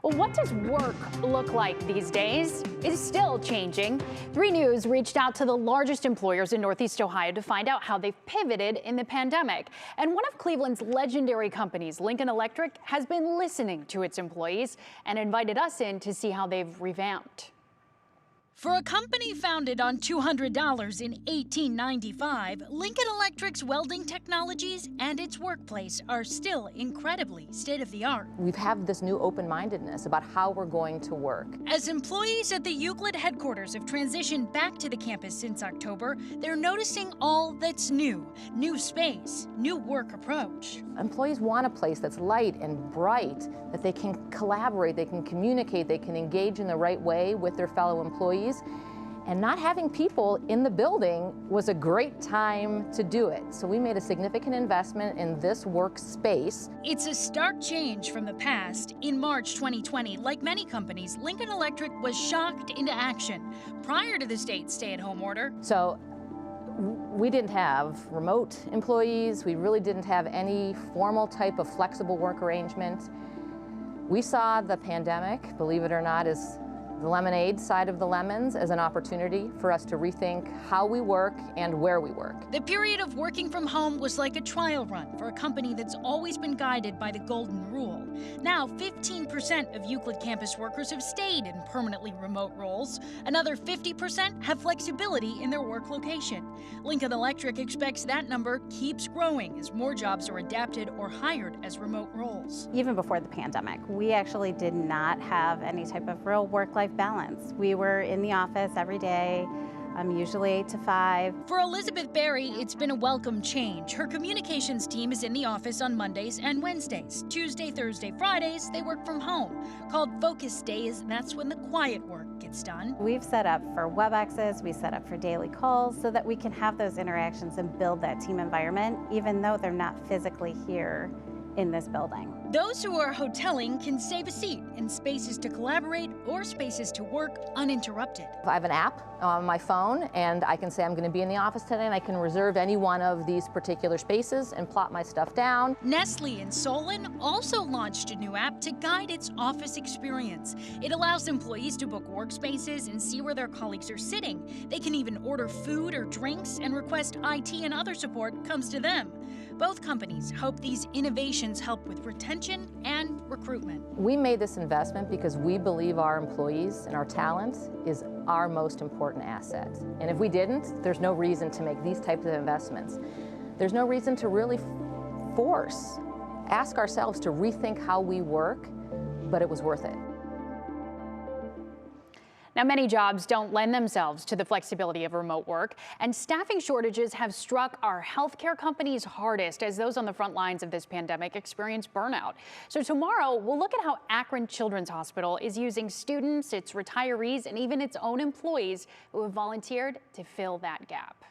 Well, what does work look like these days? It's still changing. 3 News reached out to the largest employers in Northeast Ohio to find out how they've pivoted in the pandemic. And one of Cleveland's legendary companies, Lincoln Electric, has been listening to its employees and invited us in to see how they've revamped. For a company founded on $200 in 1895, Lincoln Electric's welding technologies and its workplace are still incredibly state-of-the-art. We have this new open-mindedness about how we're going to work. As employees at the Euclid headquarters have transitioned back to the campus since October, they're noticing all that's new. New space, new work approach. Employees want a place that's light and bright, that they can collaborate, they can communicate, they can engage in the right way with their fellow employees. And not having people in the building was a great time to do it. So we made a significant investment in this workspace. It's a stark change from the past. In March 2020, like many companies, Lincoln Electric was shocked into action prior to the state's stay-at-home order. So we didn't have remote employees. We really didn't have any formal type of flexible work arrangement. We saw the pandemic, believe it or not, as the lemonade side of the lemons, as an opportunity for us to rethink how we work and where we work. The period of working from home was like a trial run for a company that's always been guided by the golden rule. Now, 15% of Euclid campus workers have stayed in permanently remote roles. Another 50% have flexibility in their work location. Lincoln Electric expects that number keeps growing as more jobs are adapted or hired as remote roles. Even before the pandemic, we actually did not have any type of real work-life balance. We were in the office every day, usually 8 to 5. For Elizabeth Berry, it's been a welcome change. Her communications team is in the office on Mondays and Wednesdays. Tuesday, Thursday, Fridays, they work from home. Called focus days, that's when the quiet work gets done. We've set up for WebExes, we set up for daily calls so that we can have those interactions and build that team environment, even though they're not physically here in this building. Those who are hoteling can save a seat in spaces to collaborate or spaces to work uninterrupted. I have an app on my phone, and I can say I'm going to be in the office today, and I can reserve any one of these particular spaces and plot my stuff down. Nestle in Solon also launched a new app to guide its office experience. It allows employees to book workspaces and see where their colleagues are sitting. They can even order food or drinks and request IT and other support comes to them. Both companies hope these innovations help with retention and recruitment. We made this investment because we believe our employees and our talent is our most important asset. And if we didn't, there's no reason to make these types of investments. There's no reason to really ask ourselves to rethink how we work, but it was worth it. Now, many jobs don't lend themselves to the flexibility of remote work, and staffing shortages have struck our healthcare companies hardest as those on the front lines of this pandemic experience burnout. So tomorrow, we'll look at how Akron Children's Hospital is using students, its retirees, and even its own employees who have volunteered to fill that gap.